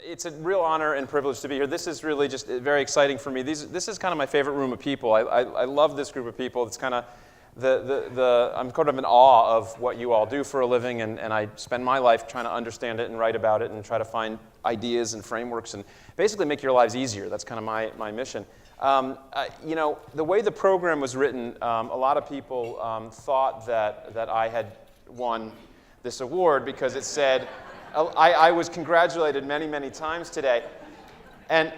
It's a real honor and privilege to be here. This is really just very exciting for me. This is kind of my favorite room of people. I love this group of people. It's kind of I'm kind of in awe of what you all do for a living, and I spend my life trying to understand it and write about it and try to find ideas and frameworks and basically make your lives easier. That's kind of my mission. You know, the way the program was written, a lot of people thought that I had won this award because it said, I was congratulated many, many times today. And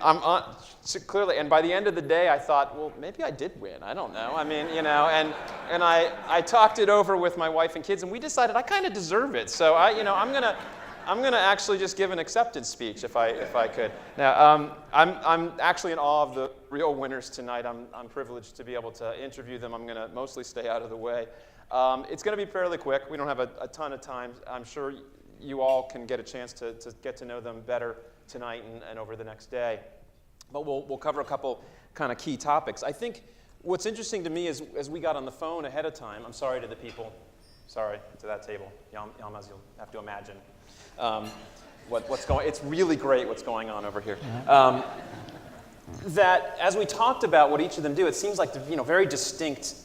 clearly, and by the end of the day, I thought, well, maybe I did win. I don't know. I mean, you know, and I talked it over with my wife and kids, and we decided I kind of deserve it. So I'm gonna actually just give an acceptance speech if I could. Now, I'm actually in awe of the real winners tonight. I'm privileged to be able to interview them. I'm gonna mostly stay out of the way. It's gonna be fairly quick. We don't have a ton of time. I'm sure you all can get a chance to get to know them better tonight and over the next day. But we'll cover a couple kind of key topics. I think what's interesting to me is as we got on the phone ahead of time, I'm sorry to the people, sorry to that table, Yalmaz, you'll have to imagine what's going. It's really great what's going on over here. That as we talked about what each of them do, it seems like very distinct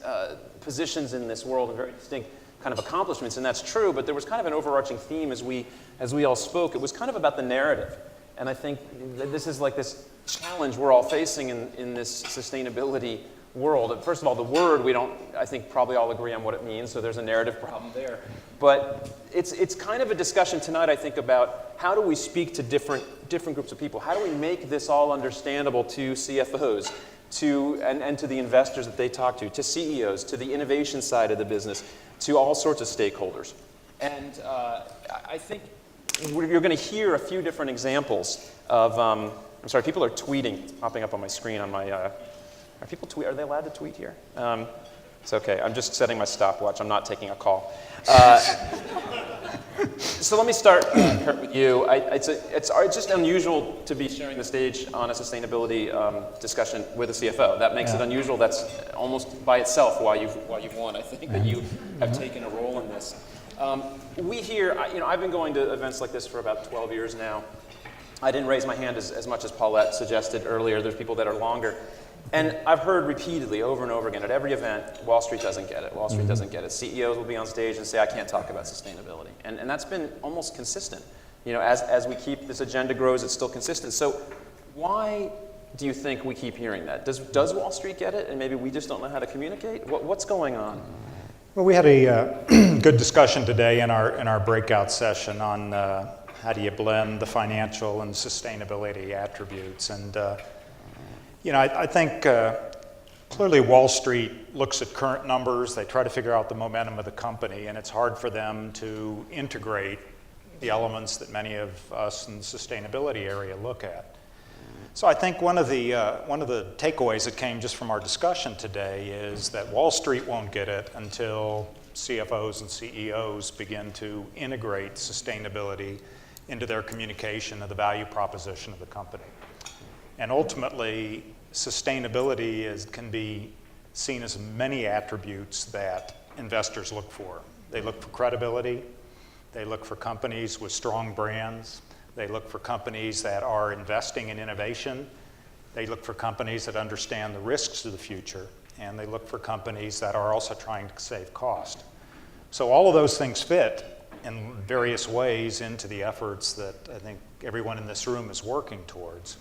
positions in this world and very distinct kind of accomplishments, and that's true, but there was kind of an overarching theme as we all spoke. It was kind of about the narrative. And I think this is like this challenge we're all facing in this sustainability world. First of all, the word, I think probably all agree on what it means, so there's a narrative problem there. But it's kind of a discussion tonight, I think, about how do we speak to different groups of people? How do we make this all understandable to CFOs, and to the investors that they talk to CEOs, to the innovation side of the business, to all sorts of stakeholders. And I think you're going to hear a few different examples of, I'm sorry, people are tweeting. It's popping up on my screen on my, are they allowed to tweet here? It's okay, I'm just setting my stopwatch. I'm not taking a call. So let me start, Kurt, with you. It's just unusual to be sharing the stage on a sustainability discussion with a CFO. That makes it unusual. That's almost by itself why you've won. I think that you have taken a role in this. We here, I've been going to events like this for about 12 years now. I didn't raise my hand as much as Paulette suggested earlier. There's people that are longer. And I've heard repeatedly, over and over again, at every event, Wall Street doesn't get it. Wall Street doesn't get it. CEOs will be on stage and say, I can't talk about sustainability. And that's been almost consistent. As we keep, this agenda grows, it's still consistent. So why do you think we keep hearing that? Does Wall Street get it, and maybe we just don't know how to communicate? What's going on? Well, we had a good discussion today in our breakout session on how do you blend the financial and sustainability attributes. And I think clearly Wall Street looks at current numbers. They try to figure out the momentum of the company, and it's hard for them to integrate the elements that many of us in the sustainability area look at. So I think one of the takeaways that came just from our discussion today is that Wall Street won't get it until CFOs and CEOs begin to integrate sustainability into their communication of the value proposition of the company. And ultimately, sustainability can be seen as many attributes that investors look for. They look for credibility. They look for companies with strong brands. They look for companies that are investing in innovation. They look for companies that understand the risks of the future. And they look for companies that are also trying to save cost. So all of those things fit in various ways into the efforts that I think everyone in this room is working towards.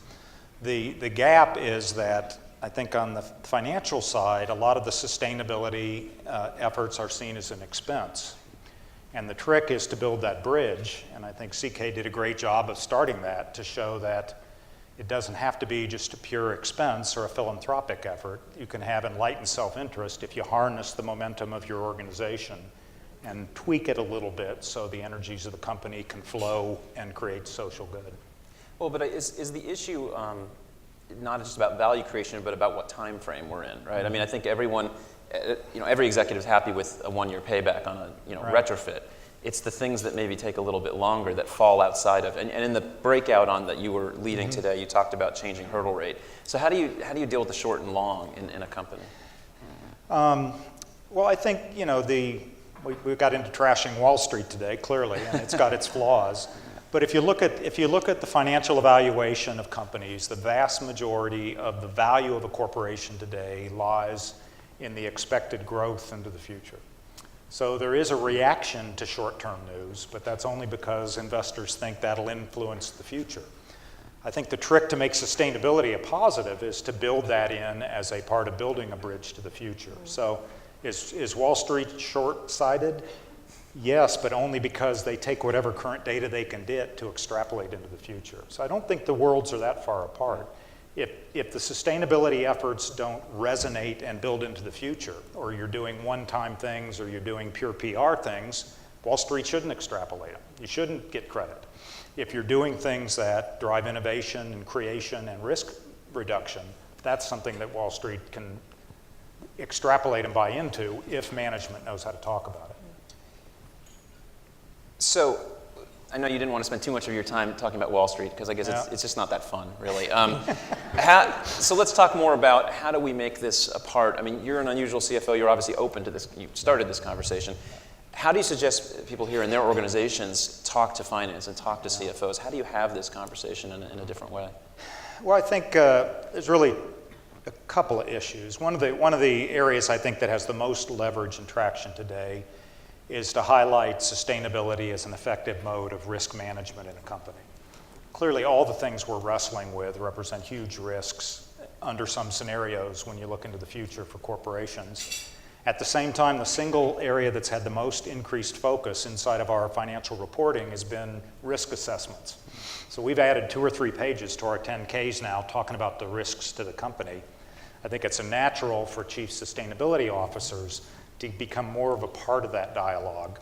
The gap is that I think on the financial side, a lot of the sustainability efforts are seen as an expense. And the trick is to build that bridge, and I think CK did a great job of starting that to show that it doesn't have to be just a pure expense or a philanthropic effort. You can have enlightened self-interest if you harness the momentum of your organization and tweak it a little bit so the energies of the company can flow and create social good. Well, but is the issue not just about value creation, but about what time frame we're in, right? I mean, I think everyone, every executive is happy with a one-year payback on a retrofit. It's the things that maybe take a little bit longer that fall outside of, and in the breakout on that you were leading today, you talked about changing hurdle rate. So how do you deal with the short and long in a company? Well, I think we got into trashing Wall Street today, clearly, and it's got its flaws. But if you look at the financial evaluation of companies, the vast majority of the value of a corporation today lies in the expected growth into the future. So there is a reaction to short-term news, but that's only because investors think that'll influence the future. I think the trick to make sustainability a positive is to build that in as a part of building a bridge to the future. So is Wall Street short-sighted? Yes, but only because they take whatever current data they can get to extrapolate into the future. So I don't think the worlds are that far apart. If the sustainability efforts don't resonate and build into the future, or you're doing one-time things, or you're doing pure PR things, Wall Street shouldn't extrapolate them. You shouldn't get credit. If you're doing things that drive innovation and creation and risk reduction, that's something that Wall Street can extrapolate and buy into if management knows how to talk about it. So, I know you didn't want to spend too much of your time talking about Wall Street, because I guess it's just not that fun, really. So let's talk more about how do we make this a part. I mean, you're an unusual CFO. You're obviously open to this. You started this conversation. How do you suggest people here in their organizations talk to finance and talk to CFOs? How do you have this conversation in a different way? Well, I think there's really a couple of issues. One of the areas I think that has the most leverage and traction today is to highlight sustainability as an effective mode of risk management in a company. Clearly, all the things we're wrestling with represent huge risks under some scenarios when you look into the future for corporations. At the same time, the single area that's had the most increased focus inside of our financial reporting has been risk assessments. So we've added 2 or 3 pages to our 10Ks now talking about the risks to the company. I think it's a natural for chief sustainability officers to become more of a part of that dialogue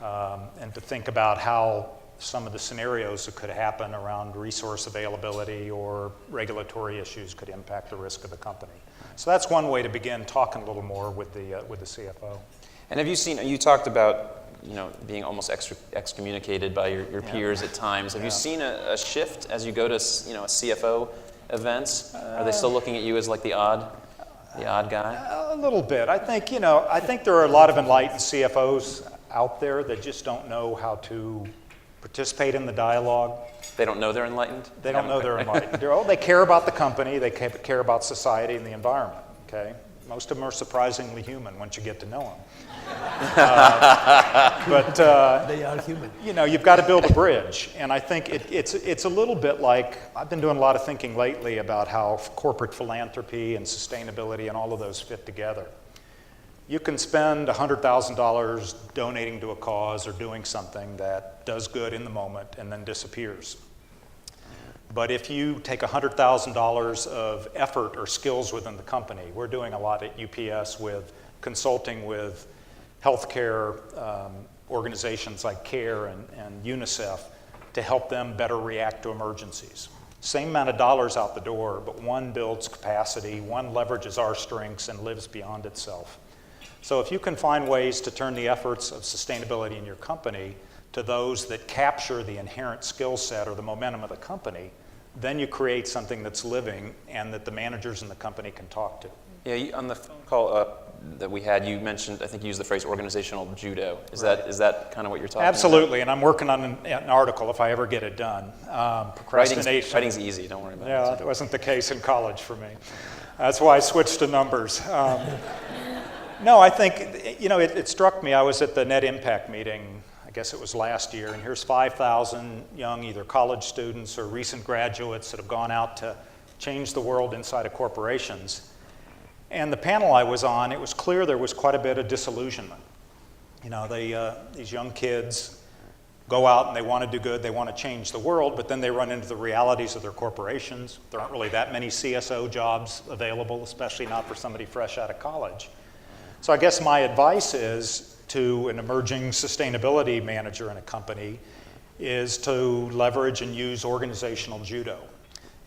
and to think about how some of the scenarios that could happen around resource availability or regulatory issues could impact the risk of the company. So that's one way to begin talking a little more with the CFO. And have you seen, you talked about being almost excommunicated by your peers at times. Have you seen a shift as you go to CFO events? Are they still looking at you as like the odd guy? A little bit. I think there are a lot of enlightened CFOs out there that just don't know how to participate in the dialogue. They don't know they're enlightened? They don't know they're enlightened. They care about the company, they care about society and the environment, okay? Most of them are surprisingly human once you get to know them. But they are human. You've got to build a bridge. And I think it's a little bit like, I've been doing a lot of thinking lately about how corporate philanthropy and sustainability and all of those fit together. You can spend $100,000 donating to a cause or doing something that does good in the moment and then disappears. But if you take $100,000 of effort or skills within the company, we're doing a lot at UPS with consulting with healthcare organizations like CARE and UNICEF to help them better react to emergencies. Same amount of dollars out the door, but one builds capacity, one leverages our strengths and lives beyond itself. So if you can find ways to turn the efforts of sustainability in your company to those that capture the inherent skill set or the momentum of the company, then you create something that's living and that the managers in the company can talk to. Yeah, on the phone call that we had, you mentioned, I think you used the phrase organizational judo. Is that kind of what you're talking about? Absolutely, and I'm working on an article if I ever get it done. Procrastination. Writing's easy, don't worry about it. Yeah, that wasn't the case in college for me. That's why I switched to numbers. No, I think, it struck me. I was at the Net Impact meeting, I guess it was last year, and here's 5,000 young either college students or recent graduates that have gone out to change the world inside of corporations. And the panel I was on, it was clear there was quite a bit of disillusionment. These young kids go out and they want to do good, they want to change the world, but then they run into the realities of their corporations. There aren't really that many CSO jobs available, especially not for somebody fresh out of college. So I guess my advice is to an emerging sustainability manager in a company is to leverage and use organizational judo.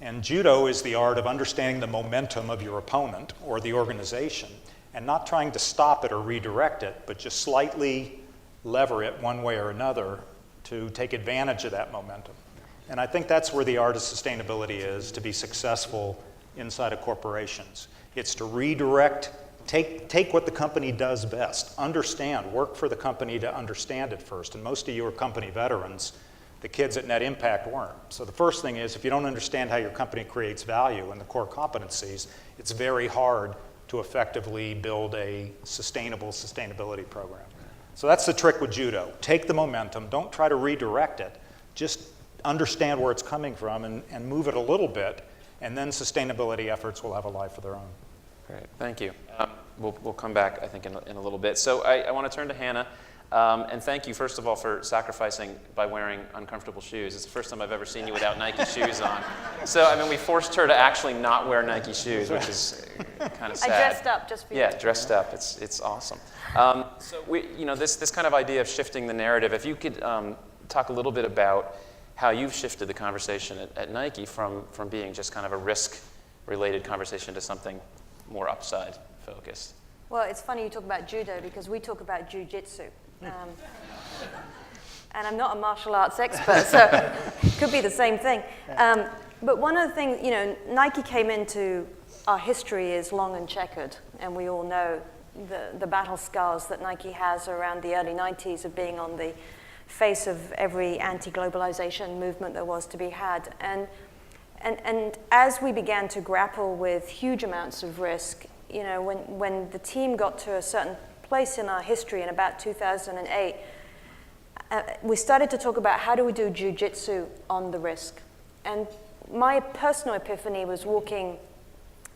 And judo is the art of understanding the momentum of your opponent or the organization and not trying to stop it or redirect it, but just slightly lever it one way or another to take advantage of that momentum. And I think that's where the art of sustainability is to be successful inside of corporations. It's to redirect. Take what the company does best. Understand. Work for the company to understand it first. And most of you are company veterans. The kids at Net Impact weren't. So the first thing is, if you don't understand how your company creates value and the core competencies, it's very hard to effectively build a sustainability program. So that's the trick with judo. Take the momentum, don't try to redirect it, just understand where it's coming from and move it a little bit, and then sustainability efforts will have a life of their own. Great, thank you. We'll come back, I think, in a little bit. So I want to turn to Hannah, and thank you, first of all, for sacrificing by wearing uncomfortable shoes. It's the first time I've ever seen you without Nike shoes on. So, I mean, we forced her to actually not wear Nike shoes, which is kind of sad. I dressed up just for you. Yeah, dressed up. It's awesome. So, this kind of idea of shifting the narrative, if you could talk a little bit about how you've shifted the conversation at Nike from being just kind of a risk-related conversation to something more upside-focused. Well, it's funny you talk about judo because we talk about jiu-jitsu. And I'm not a martial arts expert, so it could be the same thing. But one of the things, Nike came into our history is long and checkered, and we all know the battle scars that Nike has around the early 90s of being on the face of every anti-globalization movement there was to be had. And as we began to grapple with huge amounts of risk, when the team got to a certain place in our history in about 2008, we started to talk about how do we do jiu-jitsu on the risk. And my personal epiphany was walking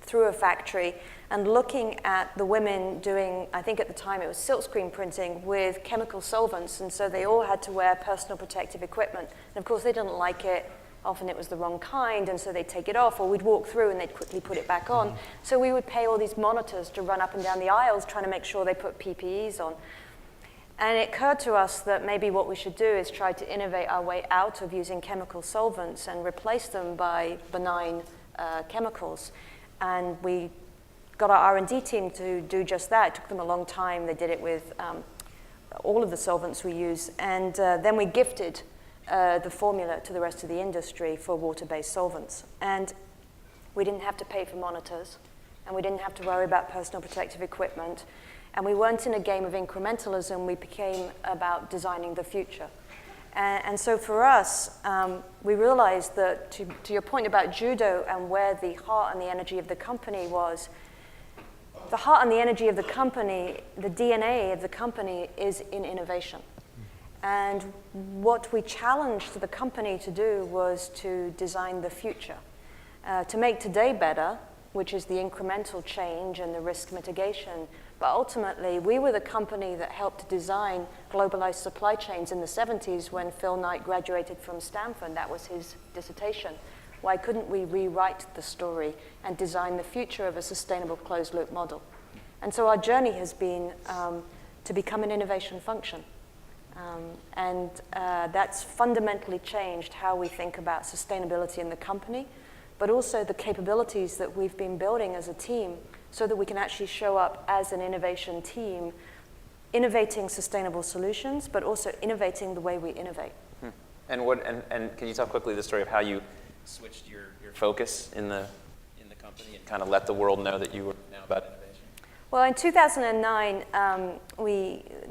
through a factory and looking at the women doing, I think at the time it was silkscreen printing with chemical solvents, and so they all had to wear personal protective equipment. And of course they didn't like it. Often it was the wrong kind, and so they'd take it off, or we'd walk through and they'd quickly put it back on. So we would pay all these monitors to run up and down the aisles trying to make sure they put PPEs on. And it occurred to us that maybe what we should do is try to innovate our way out of using chemical solvents and replace them by benign chemicals. And we got our R&D team to do just that. It took them a long time. They did it with all of the solvents we use. And then we gifted the formula to the rest of the industry for water-based solvents. And we didn't have to pay for monitors, and we didn't have to worry about personal protective equipment, and we weren't in a game of incrementalism. We became about designing the future. And so for us, we realized that, to your point about judo and where the heart and the energy of the company was, the heart and the energy of the company, the DNA of the company is in innovation. And what we challenged the company to do was to design the future, to make today better, which is the incremental change and the risk mitigation. But ultimately, we were the company that helped design globalized supply chains in the 70s when Phil Knight graduated from Stanford. That was his dissertation. Why couldn't we rewrite the story and design the future of a sustainable closed-loop model? And so our journey has been to become an innovation function. And that's fundamentally changed how we think about sustainability in the company, but also the capabilities that we've been building as a team so that we can actually show up as an innovation team, innovating sustainable solutions, but also innovating the way we innovate. And can you tell quickly the story of how you switched your focus in the company and kind of let the world know that you were now about innovation? Well, in 2009,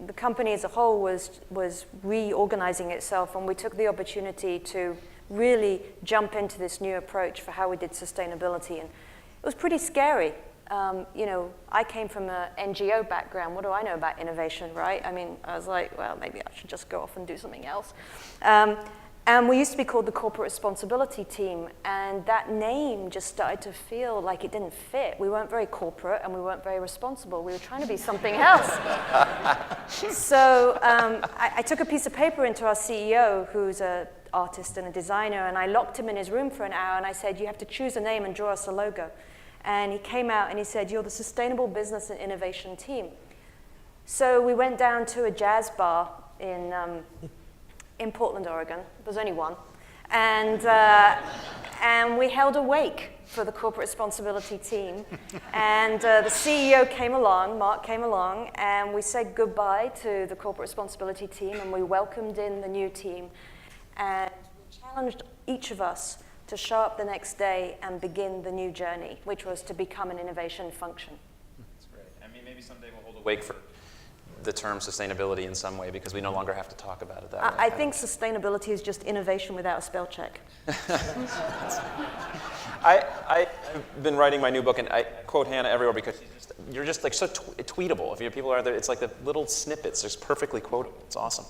the company as a whole was reorganizing itself, and we took the opportunity to really jump into this new approach for how we did sustainability. And it was pretty scary. I came from an NGO background. What do I know about innovation, right? I mean, I was like, well, maybe I should just go off and do something else. And we used to be called the Corporate Responsibility Team, and that name just started to feel like it didn't fit. We weren't very corporate, and we weren't very responsible. We were trying to be something else. So I took a piece of paper into our CEO, who's an artist and a designer, and I locked him in his room for an hour, and I said, you have to choose a name and draw us a logo. And he came out and he said, you're the Sustainable Business and Innovation Team. So we went down to a jazz bar in Portland, Oregon. There's only one. And we held a wake for the Corporate Responsibility Team. And the CEO came along, Mark came along, and we said goodbye to the Corporate Responsibility Team, and we welcomed in the new team. And we challenged each of us to show up the next day and begin the new journey, which was to become an innovation function. That's great. I mean, maybe someday we'll hold a wake for the term sustainability in some way because we no longer have to talk about it that way. I think sustainability is just innovation without a spell check. I've been writing my new book, and I quote Hannah everywhere because you're just like so tweetable. If people are there, it's like the little snippets, just perfectly quotable. It's awesome.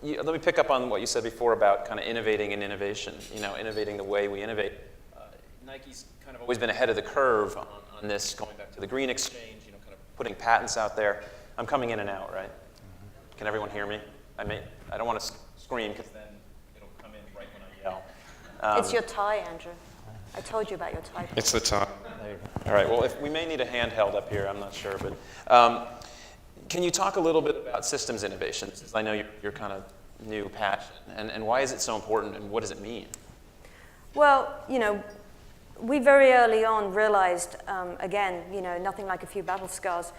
Let me pick up on what you said before about kind of innovating in innovation, innovating the way we innovate. Nike's kind of always been ahead of the curve on this, going back to the green exchange, kind of putting patents out there. I'm coming in and out, right? Can everyone hear me? I don't want to scream because then it'll come in right when I yell. It's your tie, Andrew. I told you about your tie. It's the tie. There you go. All right, well, we may need a handheld up here, I'm not sure, but can you talk a little bit about systems innovation? Since I know you're kind of new passion, and why is it so important, and what does it mean? Well, we very early on realized, again, nothing like a few battle scars.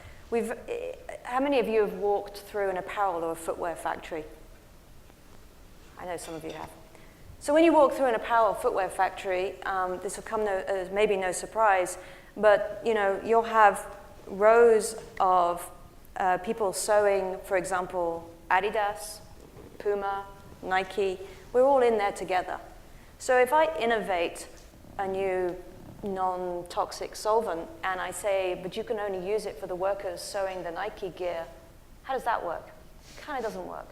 How many of you have walked through an apparel or a footwear factory? I know some of you have. So when you walk through an apparel footwear factory, this will come as maybe no surprise, but you'll have rows of people sewing, for example, Adidas, Puma, Nike. We're all in there together. So if I innovate a new non-toxic solvent and I say, but you can only use it for the workers sewing the Nike gear, how does that work? It kind of doesn't work.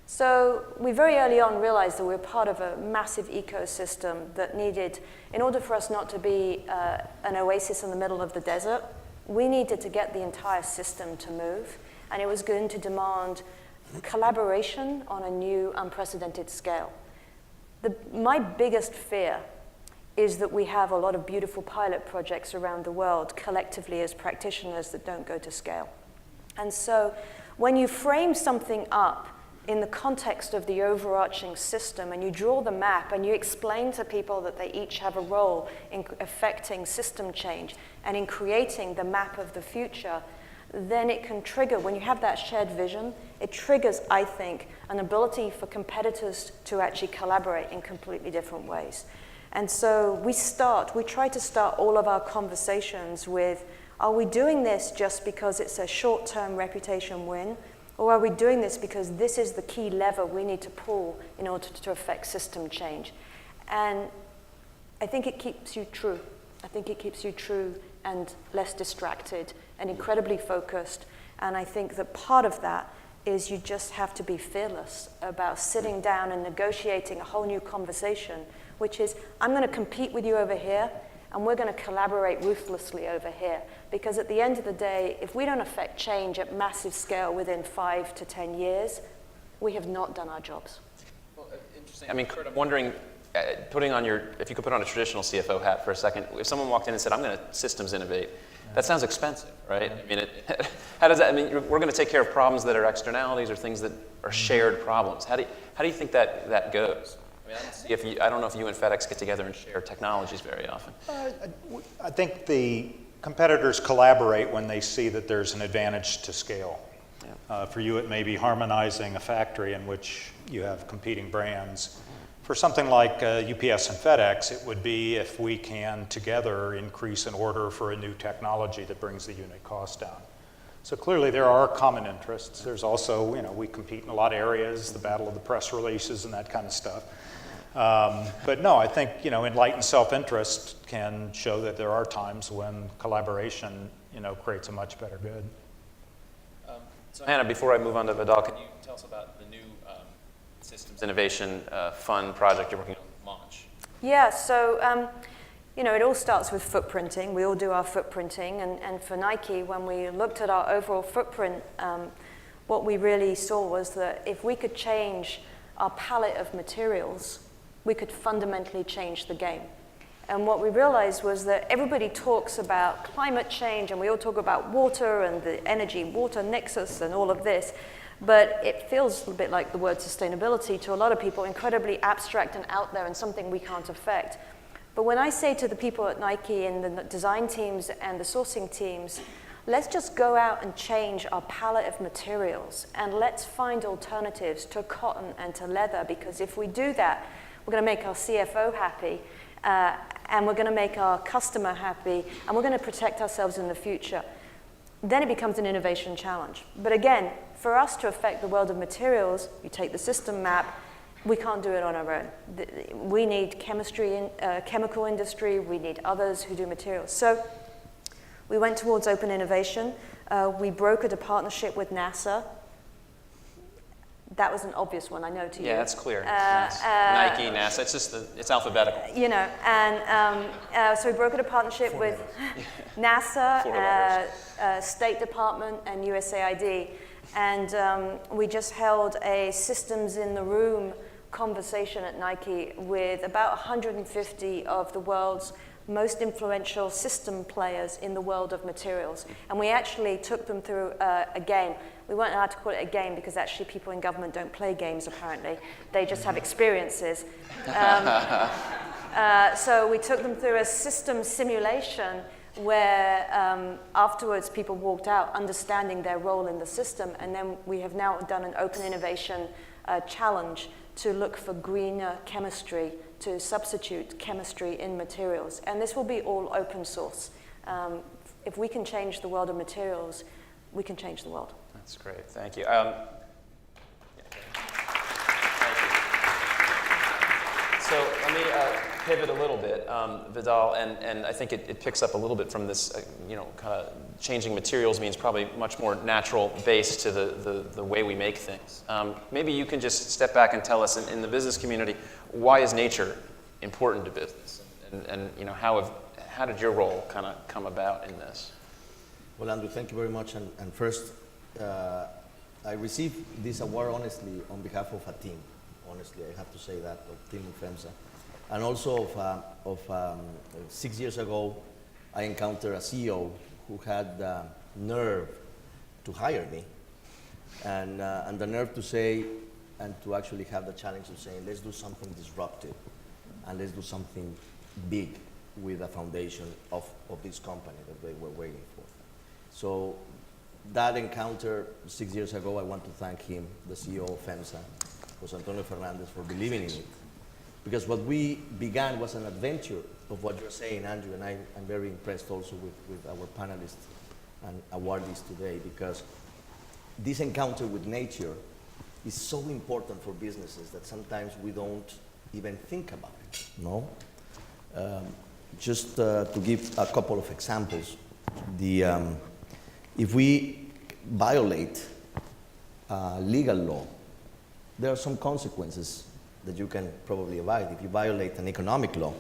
So we very early on realized that we were part of a massive ecosystem that needed, in order for us not to be an oasis in the middle of the desert, we needed to get the entire system to move, and it was going to demand collaboration on a new, unprecedented scale. My biggest fear is that we have a lot of beautiful pilot projects around the world collectively as practitioners that don't go to scale. And so when you frame something up in the context of the overarching system and you draw the map and you explain to people that they each have a role in affecting system change and in creating the map of the future, then it can trigger, when you have that shared vision, it triggers, I think, an ability for competitors to actually collaborate in completely different ways. And so we try to start all of our conversations with, are we doing this just because it's a short-term reputation win? Or are we doing this because this is the key lever we need to pull in order to affect system change? And I think it keeps you true. I think it keeps you true and less distracted and incredibly focused. And I think that part of that is you just have to be fearless about sitting down and negotiating a whole new conversation, which is, I'm going to compete with you over here, and we're going to collaborate ruthlessly over here. Because at the end of the day, if we don't affect change at massive scale within 5 to 10 years, we have not done our jobs. Well, interesting. I mean, Kurt, I'm wondering, if you could put on a traditional CFO hat for a second, if someone walked in and said, I'm going to systems innovate, that sounds expensive, right? I mean, how does that, we're going to take care of problems that are externalities or things that are shared problems. How do you think that goes? I don't know if you and FedEx get together and share technologies very often. I think the competitors collaborate when they see that there's an advantage to scale. Yeah. For you, it may be harmonizing a factory in which you have competing brands. For something like UPS and FedEx, it would be if we can together increase an order for a new technology that brings the unit cost down. So clearly there are common interests. There's also, we compete in a lot of areas, the battle of the press releases and that kind of stuff. But no, I think, enlightened self-interest can show that there are times when collaboration, creates a much better good. So Hannah, before I move on to Vidal, can you tell us about the new systems innovation fund project you're working on launch? Yeah, so it all starts with footprinting. We all do our footprinting, and for Nike, when we looked at our overall footprint, what we really saw was that if we could change our palette of materials, we could fundamentally change the game. And what we realized was that everybody talks about climate change, and we all talk about water and the energy-water nexus and all of this, but it feels a bit like the word sustainability to a lot of people, incredibly abstract and out there and something we can't affect. But when I say to the people at Nike and the design teams and the sourcing teams, let's just go out and change our palette of materials, and let's find alternatives to cotton and to leather, because if we do that, we're going to make our CFO happy, and we're going to make our customer happy, and we're going to protect ourselves in the future. then it becomes an innovation challenge. But again, for us to affect the world of materials, you take the system map, we can't do it on our own. We need chemical industry, we need others who do materials. So we went towards open innovation. We brokered a partnership with NASA. That was an obvious one, I know to you. Yeah, that's clear. Nike, NASA, it's alphabetical. You know, and so we brokered a partnership with NASA, State Department, and USAID. And we just held a systems in the room conversation at Nike with about 150 of the world's most influential system players in the world of materials. And we actually took them through a game. We weren't allowed to call it a game because actually people in government don't play games apparently. They just have experiences. So we took them through a system simulation where afterwards people walked out understanding their role in the system, and then we have now done an open innovation challenge to look for greener chemistry, to substitute chemistry in materials. And this will be all open source. If we can change the world of materials, we can change the world. That's great, thank you. So let me pivot a little bit, Vidal, and I think it picks up a little bit from this, kind of changing materials means probably much more natural base to the way we make things. Maybe you can just step back and tell us in the business community, why is nature important to business? And how did your role kind of come about in this? Well, Andrew, thank you very much. And first, I received this award honestly on behalf of a team. Honestly, I have to say that, of Team FEMSA. And also of 6 years ago, I encountered a CEO who had the nerve to hire me and the nerve to say, and to actually have the challenge of saying, let's do something disruptive and let's do something big with the foundation of this company that they were waiting for. So that encounter 6 years ago, I want to thank him, the CEO of FEMSA, Jose Antonio Fernandez, for believing in it. Because what we began was an adventure of what you're saying, Andrew, and I'm very impressed also with our panelists and awardees today, because this encounter with nature is so important for businesses that sometimes we don't even think about it, no? Just to give a couple of examples, if we violate legal law, there are some consequences that you can probably avoid. If you violate an economic law,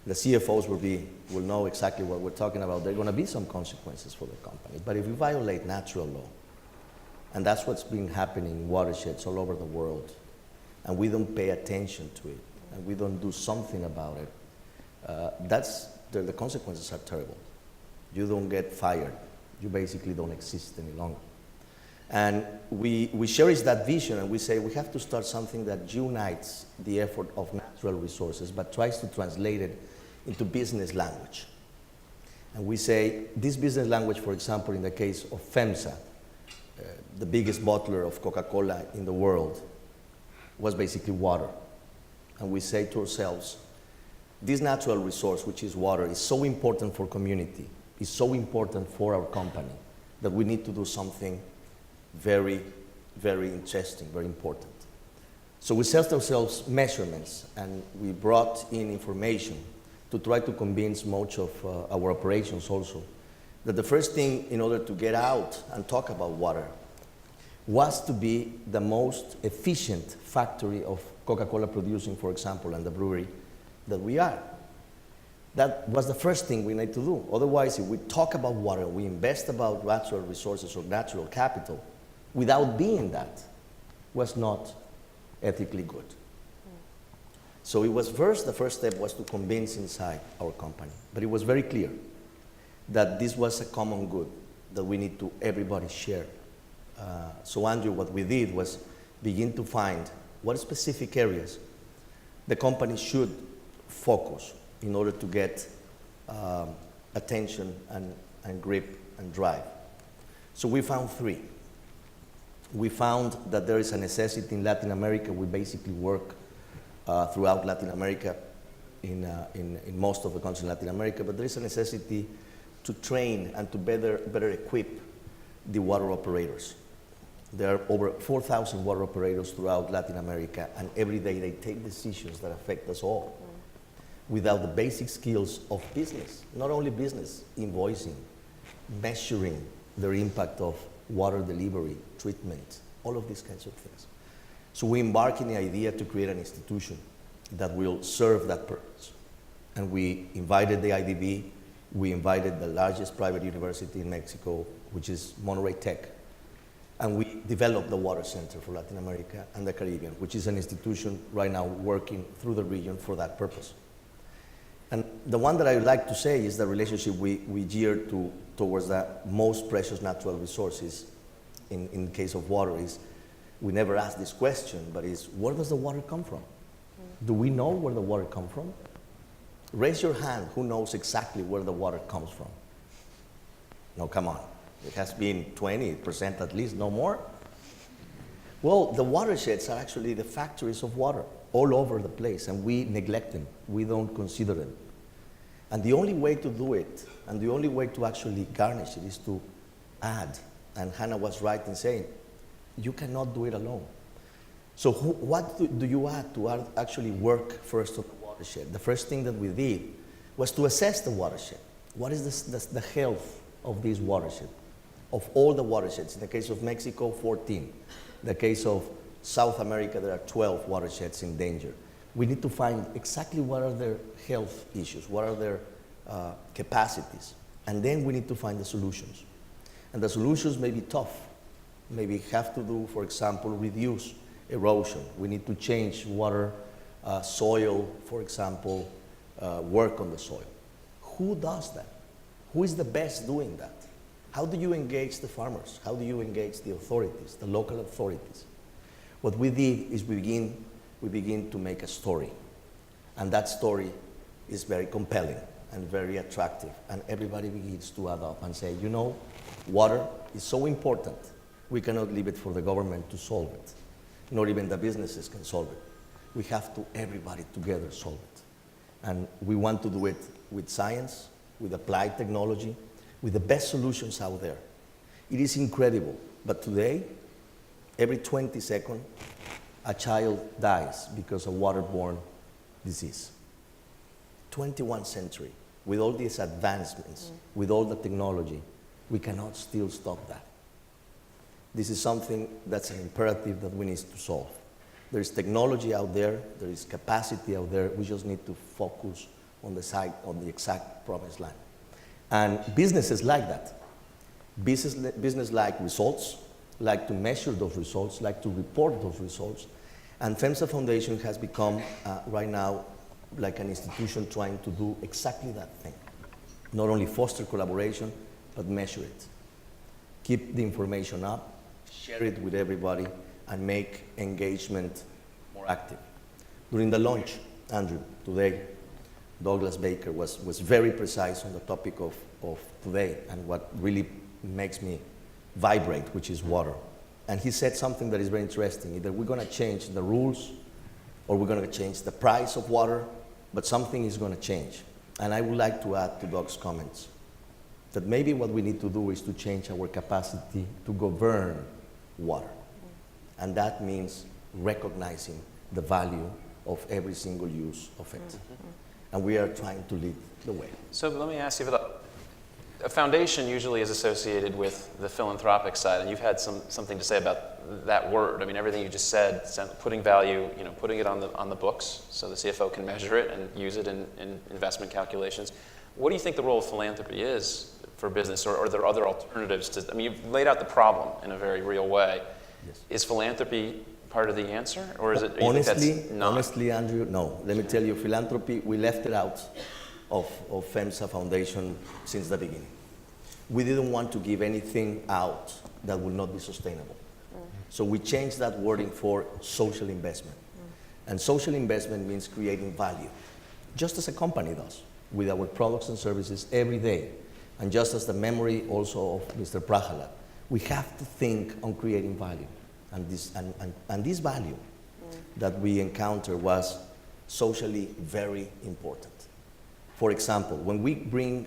the CFOs will know exactly what we're talking about. There are going to be some consequences for the company. But if you violate natural law, and that's what's been happening in watersheds all over the world, and we don't pay attention to it, and we don't do something about it, the consequences are terrible. You don't get fired. You basically don't exist any longer. And we cherish that vision, and we say we have to start something that unites the effort of natural resources, but tries to translate it into business language. And we say this business language, for example, in the case of FEMSA, the biggest bottler of Coca-Cola in the world, was basically water. And we say to ourselves, this natural resource, which is water, is so important for community, is so important for our company, that we need to do something very, very interesting, very important. So we set ourselves measurements, and we brought in information to try to convince much of our operations also that the first thing in order to get out and talk about water was to be the most efficient factory of Coca-Cola producing, for example, and the brewery that we are. That was the first thing we need to do. Otherwise, if we talk about water, we invest about natural resources or natural capital, without being that, was not ethically good. So it was the first step was to convince inside our company. But it was very clear that this was a common good that we need to everybody share. So Andrew, what we did was begin to find what specific areas the company should focus in order to get attention and grip and drive. So we found three. We found that there is a necessity in Latin America. We basically work throughout Latin America, in most of the countries in Latin America, but there is a necessity to train and to better equip the water operators. There are over 4,000 water operators throughout Latin America, and every day they take decisions that affect us all without the basic skills of business. Not only business, invoicing, measuring their impact of water delivery, treatment, all of these kinds of things. So we embark in the idea to create an institution that will serve that purpose. And we invited the IDB, we invited the largest private university in Mexico, which is Monterrey Tech, and we developed the Water Center for Latin America and the Caribbean, which is an institution right now working through the region for that purpose. And the one that I would like to say is the relationship we gear towards the most precious natural resources in the case of water is, we never ask this question, but is, where does the water come from? Do we know where the water comes from? Raise your hand who knows exactly where the water comes from. No, come on. It has been 20% at least, no more. Well, the watersheds are actually the factories of water all over the place, and we neglect them. We don't consider them. And the only way to do it, and the only way to actually garnish it, is to add. And Hannah was right in saying, you cannot do it alone. So what do you add to actually work first on the watershed? The first thing that we did was to assess the watershed. What is the health of this watershed? Of all the watersheds. In the case of Mexico, 14. In the case of South America, there are 12 watersheds in danger. We need to find exactly what are their health issues, what are their capacities, and then we need to find the solutions. And the solutions may be tough. Maybe have to do, for example, reduce erosion. We need to change water, soil, for example, work on the soil. Who does that? Who is the best doing that? How do you engage the farmers? How do you engage the authorities, the local authorities? What we did is we begin to make a story. And that story is very compelling and very attractive. And everybody begins to add up and say, you know, water is so important, we cannot leave it for the government to solve it. Not even the businesses can solve it. We have to, everybody together, solve it. And we want to do it with science, with applied technology, with the best solutions out there. It is incredible, but today, every 20 seconds, a child dies because of waterborne disease. 21st century, with all these advancements, with all the technology, we cannot still stop that. This is something that's an imperative that we need to solve. There is technology out there, there is capacity out there, we just need to focus on the exact promised land. And businesses like that. Business like results, like to measure those results, like to report those results. And FEMSA Foundation has become, right now, like an institution trying to do exactly that thing. Not only foster collaboration, but measure it. Keep the information up, share it with everybody, and make engagement more active. During the launch, Andrew, today, Douglas Baker was very precise on the topic of today and what really makes me vibrate, which is water. And he said something that is very interesting. Either we're going to change the rules or we're going to change the price of water, but something is going to change. And I would like to add to Doug's comments that maybe what we need to do is to change our capacity to govern water. And that means recognizing the value of every single use of it. Mm-hmm. And we are trying to lead the way. So let me ask you, a foundation usually is associated with the philanthropic side, and you've had something to say about that word. I mean, everything you just said, putting value, putting it on the books so the CFO can measure it and use it in investment calculations. What do you think the role of philanthropy is for business, or are there other alternatives to? I mean, you've laid out the problem in a very real way. Yes. Is philanthropy part of the answer, or is it? Honestly, Andrew, no. Let me tell you, philanthropy, we left it out of FEMSA Foundation since the beginning. We didn't want to give anything out that would not be sustainable. So we changed that wording for social investment. And social investment means creating value, just as a company does, with our products and services every day. And just as the memory also of Mr. Prahalad, we have to think on creating value. And this value that we encountered was socially very important. For example, when we bring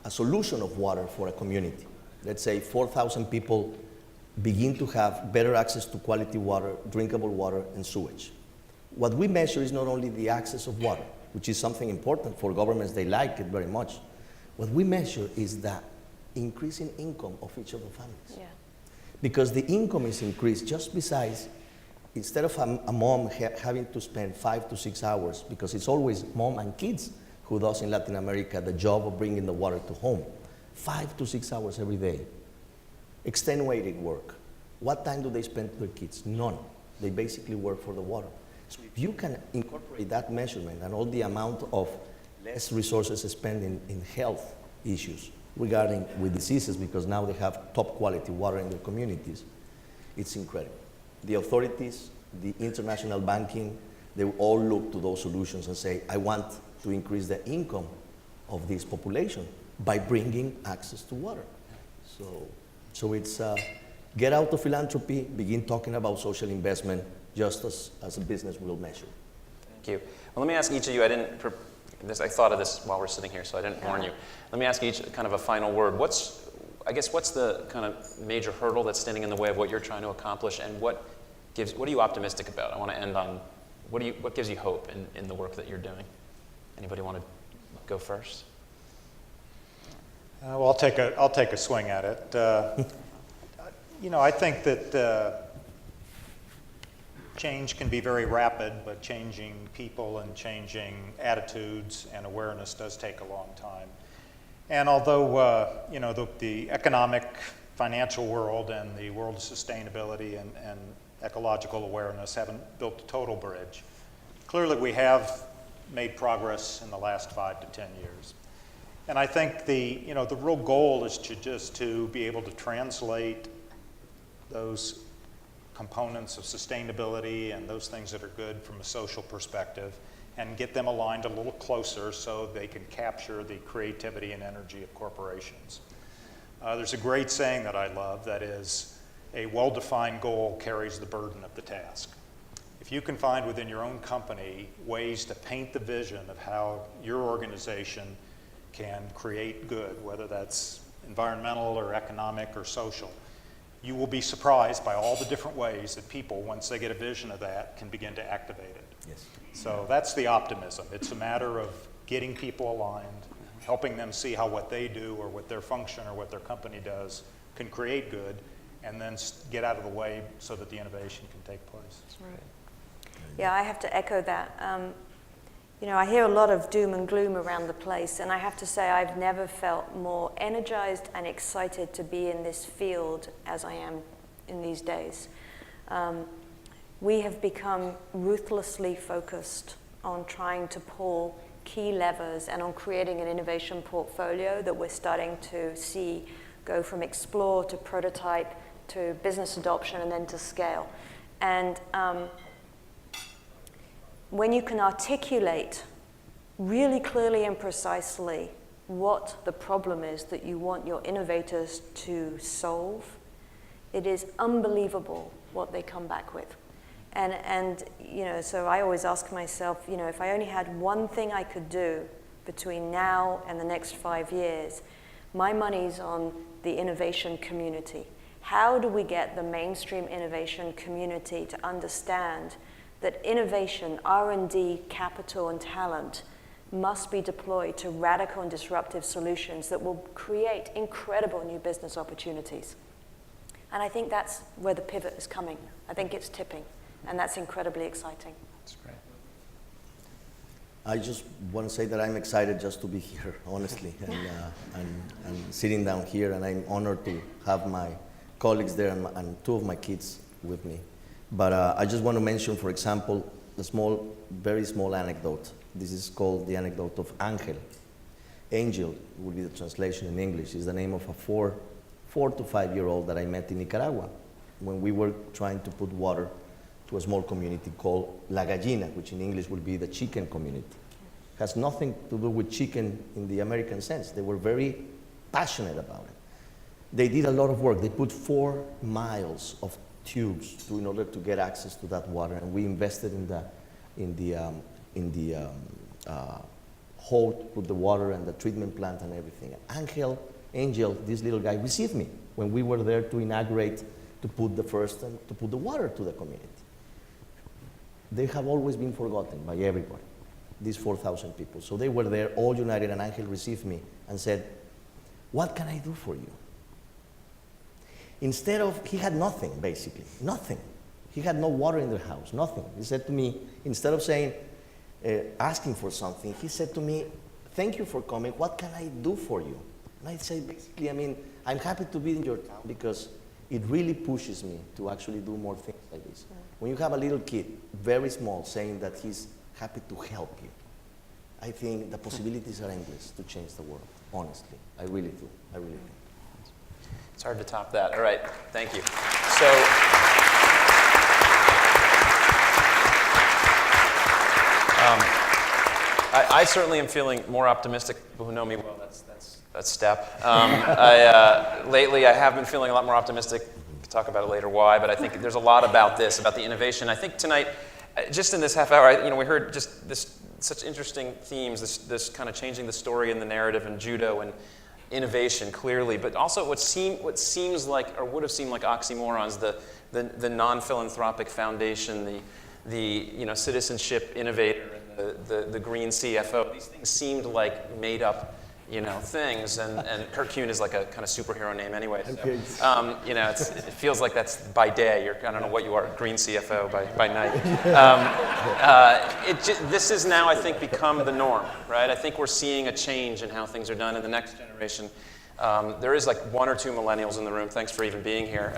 a solution of water for a community. Let's say 4,000 people begin to have better access to quality water, drinkable water, and sewage. What we measure is not only the access of water, which is something important for governments, they like it very much. What we measure is the increasing income of each of the families. Yeah. Because the income is increased just besides, instead of a mom having to spend 5 to 6 hours, because it's always mom and kids who does in Latin America the job of bringing the water to home, 5 to 6 hours every day. Extenuating work. What time do they spend with their kids? None. They basically work for the water. So if you can incorporate that measurement and all the amount of less resources spent in health issues regarding with diseases, because now they have top quality water in their communities, it's incredible. The authorities, the international banking, they all look to those solutions and say, I want to increase the income of this population by bringing access to water. So it's get out of philanthropy, begin talking about social investment, just as a business will measure. Thank you. Well, let me ask each of you, I thought of this while we're sitting here, so I didn't warn you. Let me ask each kind of a final word. What's the kind of major hurdle that's standing in the way of what you're trying to accomplish, and what are you optimistic about? I want to end on, what gives you hope in the work that you're doing? Anybody want to go first? Well, I'll take a swing at it. I think that change can be very rapid, but changing people and changing attitudes and awareness does take a long time. And although the economic, financial world and the world of sustainability and ecological awareness haven't built a total bridge, clearly we have made progress in the last 5 to 10 years. And I think the real goal is to be able to translate those components of sustainability and those things that are good from a social perspective and get them aligned a little closer so they can capture the creativity and energy of corporations. There's a great saying that I love that is, a well-defined goal carries the burden of the task. If you can find within your own company ways to paint the vision of how your organization can create good, whether that's environmental or economic or social, you will be surprised by all the different ways that people, once they get a vision of that, can begin to activate it. Yes. So that's the optimism. It's a matter of getting people aligned, helping them see how what they do or what their function or what their company does can create good, and then get out of the way so that the innovation can take place. Right. Yeah, I have to echo that. I hear a lot of doom and gloom around the place, and I have to say I've never felt more energized and excited to be in this field as I am in these days. We have become ruthlessly focused on trying to pull key levers and on creating an innovation portfolio that we're starting to see go from explore to prototype to business adoption and then to scale. And when you can articulate really clearly and precisely what the problem is that you want your innovators to solve, it is unbelievable what they come back with. And so I always ask myself, if I only had one thing I could do between now and the next 5 years, my money's on the innovation community. How do we get the mainstream innovation community to understand that innovation, R&D, capital, and talent must be deployed to radical and disruptive solutions that will create incredible new business opportunities? And I think that's where the pivot is coming. I think it's tipping, and that's incredibly exciting. That's great. I just want to say that I'm excited just to be here, honestly, and sitting down here, and I'm honored to have my colleagues there and 2 of my kids with me. But I just want to mention, for example, a very small anecdote. This is called the anecdote of Angel. Angel would be the translation in English. Is the name of a 4 to 5-year-old that I met in Nicaragua when we were trying to put water to a small community called La Gallina, which in English would be the chicken community. Has nothing to do with chicken in the American sense. They were very passionate about it. They did a lot of work. They put 4 miles of tubes in order to get access to that water, and we invested in the hole to put the water and the treatment plant and everything. And Angel, this little guy, received me when we were there to inaugurate, to put the first and to put the water to the community. They have always been forgotten by everybody, these 4,000 people. So they were there, all united, and Angel received me and said, what can I do for you? Instead of, he had nothing, basically, nothing. He had no water in the house, nothing. He said to me, instead of saying, asking for something, he said to me, thank you for coming, what can I do for you? And I said, basically, I mean, I'm happy to be in your town because it really pushes me to actually do more things like this. Yeah. When you have a little kid, very small, saying that he's happy to help you, I think the possibilities are endless to change the world, honestly. I really do, I really do. It's hard to top that. All right, thank you. So, I certainly am feeling more optimistic. People who know me well, that's step. Lately, I have been feeling a lot more optimistic. We can talk about it later why, but I think there's a lot about this, about the innovation. I think tonight, just in this half hour, we heard just such interesting themes, this kind of changing the story and the narrative in judo and innovation clearly, but also what seems like, or would have seemed like oxymorons, the non-philanthropic foundation, the citizenship innovator, and the green CFO. These things seemed like made up things, and Kurt Kuehn is like a kind of superhero name anyway. So, it feels like that's by day. I don't know what you are, green CFO by night. This is now, I think, become the norm, right? I think we're seeing a change in how things are done in the next generation. There is like 1 or 2 millennials in the room. Thanks for even being here.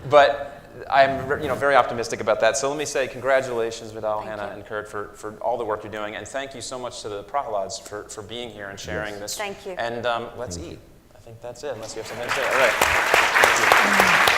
But I'm very optimistic about that. So let me say congratulations, Vidal, Hannah, and Kurt, for all the work you're doing. And thank you so much to the Prahalads for being here and sharing this. Thank you. And let's eat. I think that's it, unless you have something to say. All right. Thank you.